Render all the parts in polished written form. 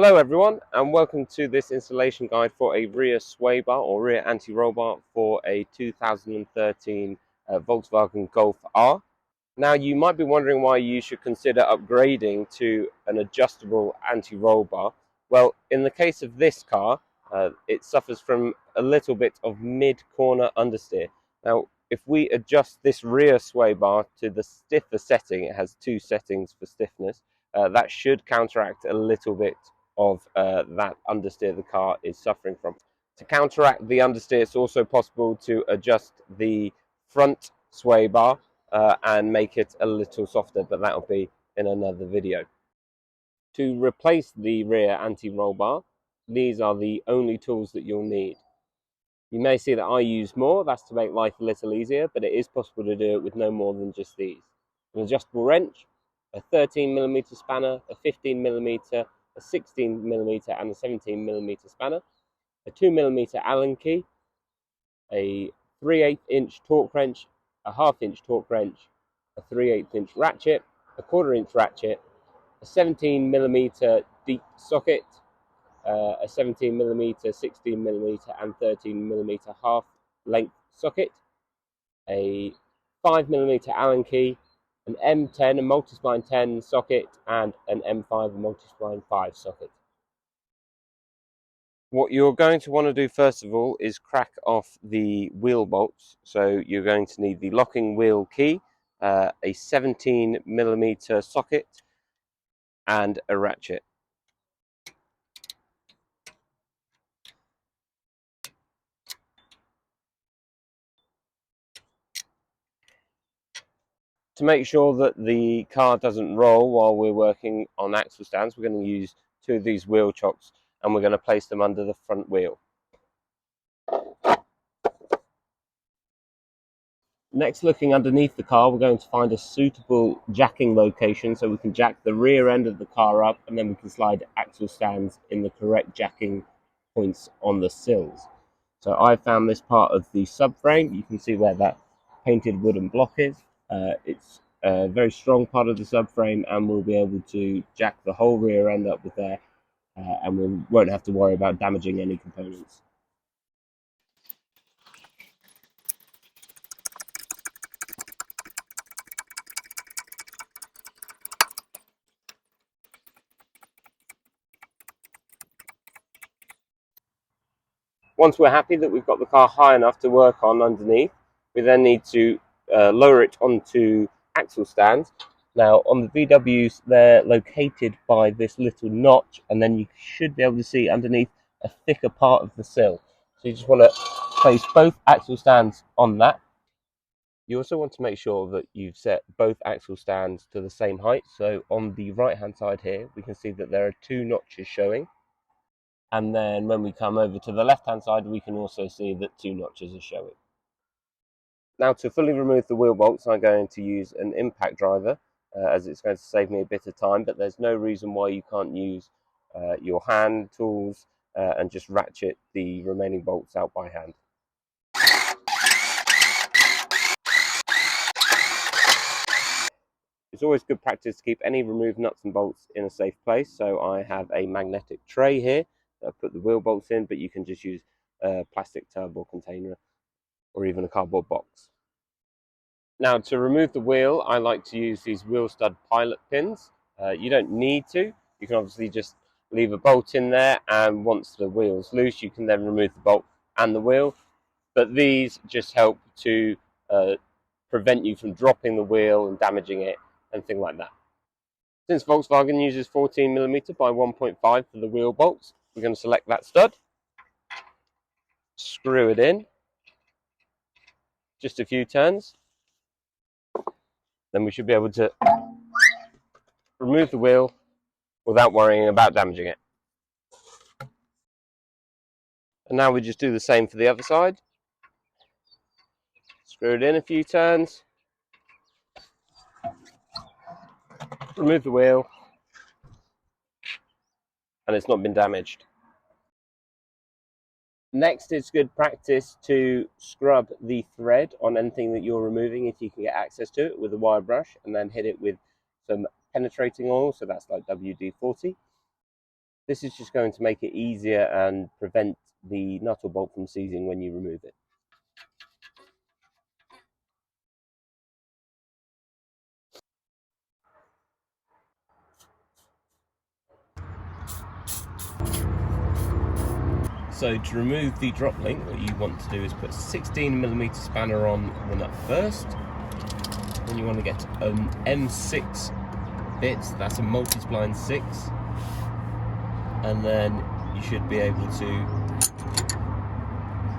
Hello everyone, and welcome to this installation guide for a rear sway bar or rear anti-roll bar for a 2013 Volkswagen Golf R. Now you might be wondering why you should consider upgrading to an adjustable anti-roll bar. Well, in the case of this car, it suffers from a little bit of mid-corner understeer. Now, if we adjust this rear sway bar to the stiffer setting, it has two settings for stiffness, that should counteract a little bit of that understeer the car is suffering from. To counteract the understeer, it's also possible to adjust the front sway bar and make it a little softer, but that'll be in another video. To replace the rear anti-roll bar, these are the only tools that you'll need. You may see that I use more, that's to make life a little easier, but it is possible to do it with no more than just these. An adjustable wrench, a 13mm spanner, a 15mm, a 16mm and a 17mm spanner, a 2mm Allen key, a 3/8 inch torque wrench, a 1/2 inch torque wrench, a 3/8 inch ratchet, a 1/4 inch ratchet, a 17mm deep socket, a 17mm, 16mm and 13mm half length socket, a 5mm Allen key, an M10, a multi-spline 10 socket, and an M5, a multi-spline 5 socket. What you're going to want to do first of all is crack off the wheel bolts. So you're going to need the locking wheel key, a 17mm socket, and a ratchet. To make sure that the car doesn't roll while we're working on axle stands, we're going to use two of these wheel chocks and we're going to place them under the front wheel. Next, looking underneath the car, we're going to find a suitable jacking location so we can jack the rear end of the car up and then we can slide axle stands in the correct jacking points on the sills. So I found this part of the subframe. You can see where that painted wooden block is. It's a very strong part of the subframe and we'll be able to jack the whole rear end up with there and we won't have to worry about damaging any components. Once we're happy that we've got the car high enough to work on underneath, we then need to lower it onto axle stands. Now on the VWs, they're located by this little notch, and then you should be able to see underneath a thicker part of the sill. So you just want to place both axle stands on that. You also want to make sure that you've set both axle stands to the same height. So on the right hand side here, we can see that there are two notches showing. And then when we come over to the left-hand side, we can also see that two notches are showing. Now to fully remove the wheel bolts, I'm going to use an impact driver, as it's going to save me a bit of time, but there's no reason why you can't use your hand tools and just ratchet the remaining bolts out by hand. It's always good practice to keep any removed nuts and bolts in a safe place, so I have a magnetic tray here that I put the wheel bolts in, but you can just use a plastic tub or container or even a cardboard box. Now to remove the wheel, I like to use these wheel stud pilot pins. You don't need to, you can obviously just leave a bolt in there, and once the wheel's loose you can then remove the bolt and the wheel, but these just help to prevent you from dropping the wheel and damaging it and things like that. Since Volkswagen uses 14mm by 1.5 for the wheel bolts, we're going to select that stud, screw it in, just a few turns, then we should be able to remove the wheel without worrying about damaging it. And now we just do the same for the other side. Screw it in a few turns, remove the wheel, and it's not been damaged. Next, it's good practice to scrub the thread on anything that you're removing if you can get access to it with a wire brush, and then hit it with some penetrating oil, so that's like WD-40. This is just going to make it easier and prevent the nut or bolt from seizing when you remove it. So to remove the drop link, what you want to do is put 16mm spanner on the nut first. Then you want to get an M6 bit, that's a multi-spline 6. And then you should be able to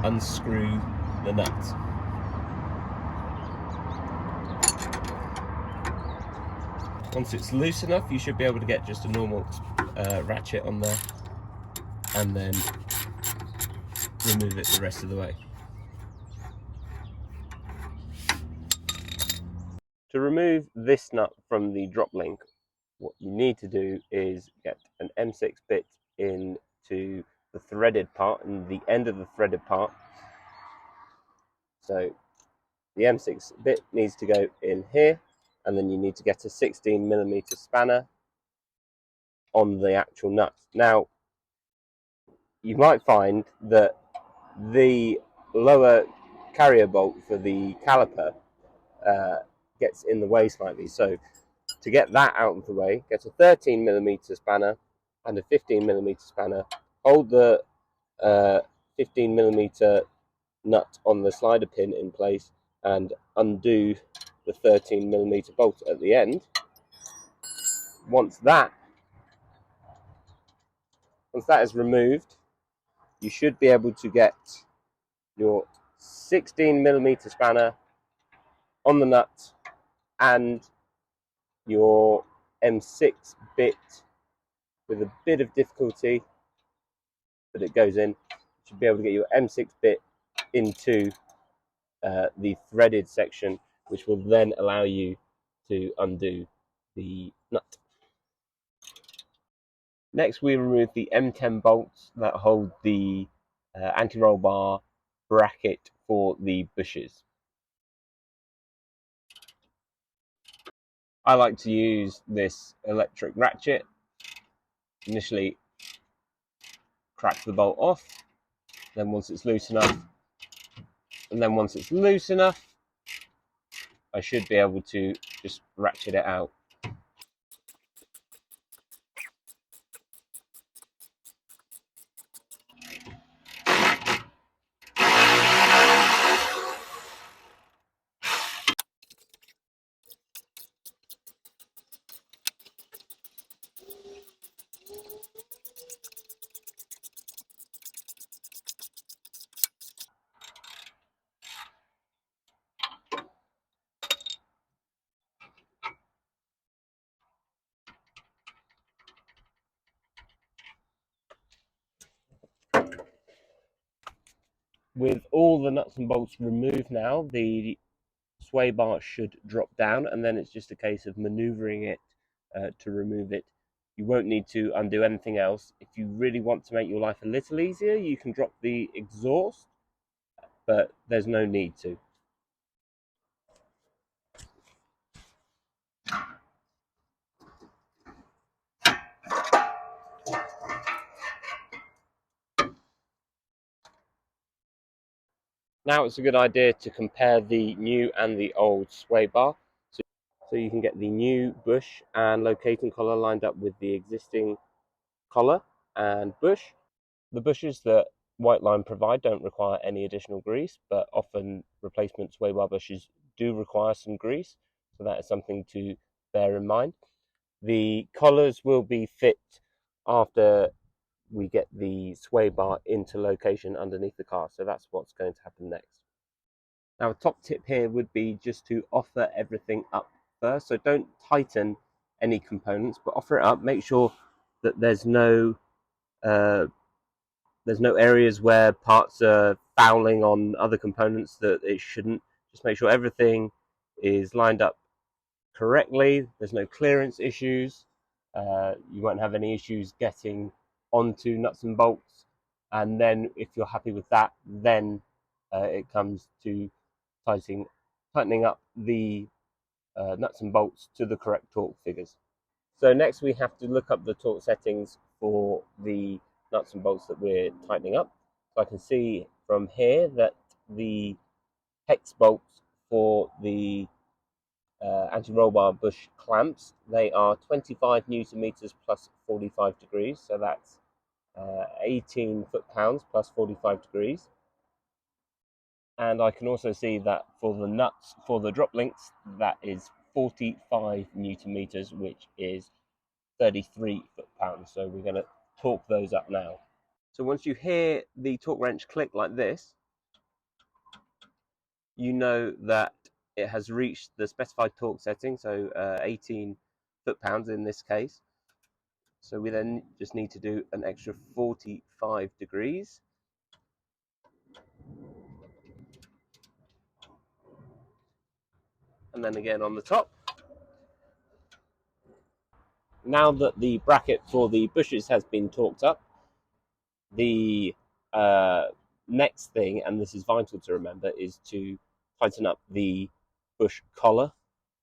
unscrew the nut. Once it's loose enough, you should be able to get just a normal ratchet on there and then remove it the rest of the way. To remove this nut from the drop link, what you need to do is get an M6 bit into the threaded part and the end of the threaded part. So the M6 bit needs to go in here, and then you need to get a 16mm spanner on the actual nut. Now, you might find that the lower carrier bolt for the caliper gets in the way slightly. So to get that out of the way, get a 13mm spanner and a 15mm spanner. Hold the 15mm nut on the slider pin in place and undo the 13mm bolt at the end. Once that is removed, you should be able to get your 16mm spanner on the nut and your M6 bit with a bit of difficulty, but it goes in. You should be able to get your M6 bit into the threaded section, which will then allow you to undo the nut. Next, we remove the M10 bolts that hold the anti-roll bar bracket for the bushes. I like to use this electric ratchet. Initially crack the bolt off, then once it's loose enough, I should be able to just ratchet it out. With all the nuts and bolts removed now, the sway bar should drop down, and then it's just a case of maneuvering it to remove it. You won't need to undo anything else. If you really want to make your life a little easier, you can drop the exhaust, but there's no need to. Now it's a good idea to compare the new and the old sway bar. So you can get the new bush and locating collar lined up with the existing collar and bush. The bushes that Whiteline provide don't require any additional grease, but often replacement sway bar bushes do require some grease, so that is something to bear in mind. The collars will be fit after we get the sway bar into location underneath the car, so that's what's going to happen next. Now, a top tip here would be just to offer everything up first, so don't tighten any components, but offer it up. Make sure that there's no areas where parts are fouling on other components that it shouldn't. Just make sure everything is lined up correctly. There's no clearance issues. You won't have any issues getting onto nuts and bolts. And then if you're happy with that, then it comes to tightening up the nuts and bolts to the correct torque figures. So next we have to look up the torque settings for the nuts and bolts that we're tightening up. So I can see from here that the hex bolts for the anti-roll bar bush clamps, they are 25 newton meters plus 45 degrees, so that's 18 foot-pounds plus 45 degrees. And I can also see that for the nuts, for the drop links, that is 45 newton meters, which is 33 foot-pounds. So we're going to torque those up now. So once you hear the torque wrench click like this, you know that it has reached the specified torque setting, so 18 foot-pounds in this case. So we then just need to do an extra 45 degrees. And then again on the top. Now that the bracket for the bushes has been torqued up, the next thing, and this is vital to remember, is to tighten up the bush collar.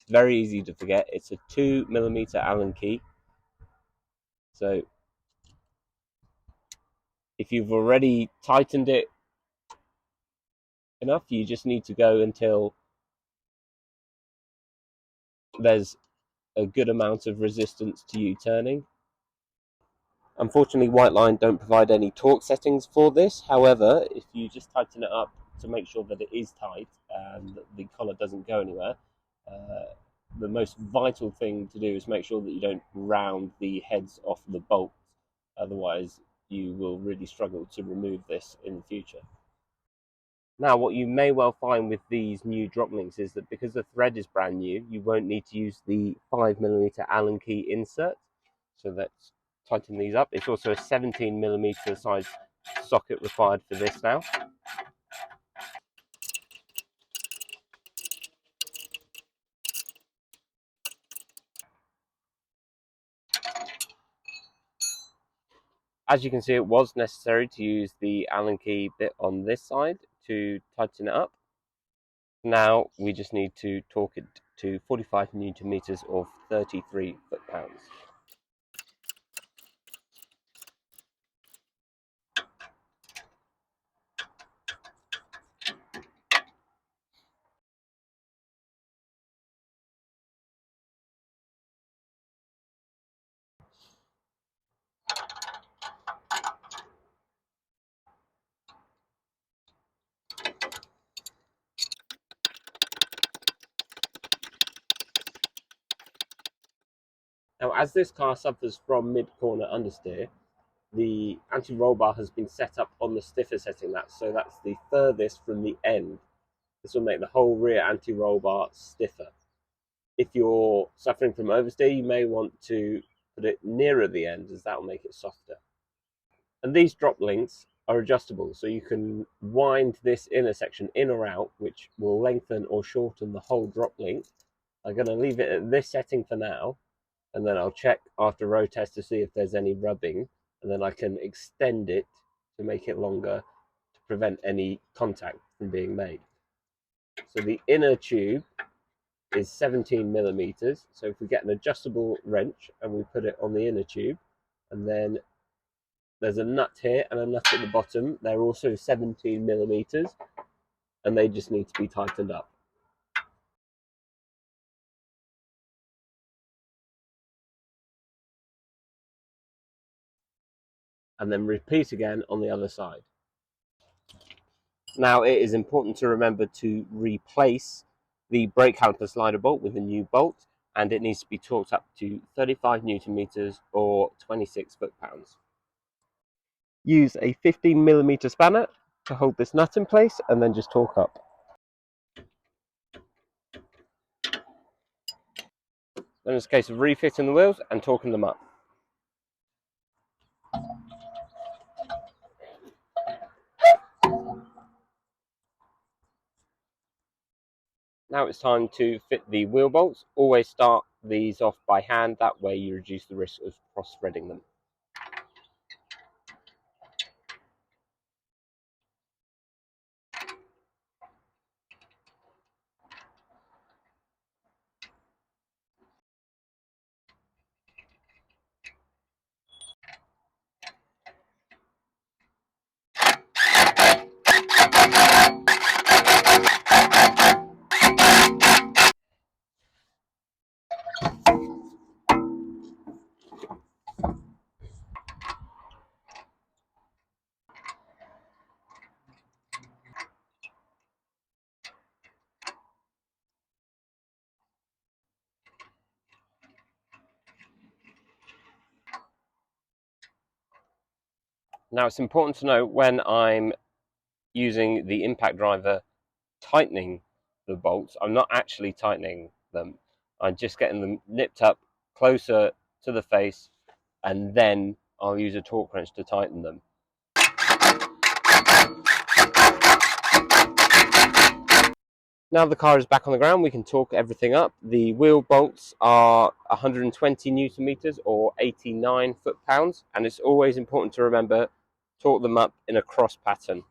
It's very easy to forget. It's a 2mm Allen key. So if you've already tightened it enough, you just need to go until there's a good amount of resistance to you turning. Unfortunately, Whiteline don't provide any torque settings for this. However, if you just tighten it up to make sure that it is tight and the collar doesn't go anywhere, the most vital thing to do is make sure that you don't round the heads off the bolts. Otherwise, you will really struggle to remove this in the future. Now, what you may well find with these new drop links is that because the thread is brand new, you won't need to use the 5mm Allen key insert. So let's tighten these up. It's also a 17mm size socket required for this now. As you can see, it was necessary to use the Allen key bit on this side to tighten it up. Now we just need to torque it to 45 newton meters or 33 foot-pounds. Now, as this car suffers from mid-corner understeer, the anti-roll bar has been set up on the stiffer setting, so that's the furthest from the end. This will make the whole rear anti-roll bar stiffer. If you're suffering from oversteer, you may want to put it nearer the end, as that will make it softer. And these drop links are adjustable, so you can wind this inner section in or out, which will lengthen or shorten the whole drop link. I'm going to leave it at this setting for now, and then I'll check after road test to see if there's any rubbing, and then I can extend it to make it longer to prevent any contact from being made. So the inner tube is 17mm, so if we get an adjustable wrench and we put it on the inner tube, and then there's a nut here and a nut at the bottom, they're also 17mm, and they just need to be tightened up. And then repeat again on the other side. Now it is important to remember to replace the brake caliper slider bolt with a new bolt, and it needs to be torqued up to 35 newton meters or 26 foot-pounds. Use a 15mm spanner to hold this nut in place and then just torque up. Then it's a case of refitting the wheels and torquing them up. Now it's time to fit the wheel bolts. Always start these off by hand, that way you reduce the risk of cross-threading them. Now it's important to note when I'm using the impact driver tightening the bolts, I'm not actually tightening them. I'm just getting them nipped up closer to the face, and then I'll use a torque wrench to tighten them. Now the car is back on the ground, we can torque everything up. The wheel bolts are 120 Newton meters or 89 foot-pounds, and it's always important to remember torque them up in a cross pattern.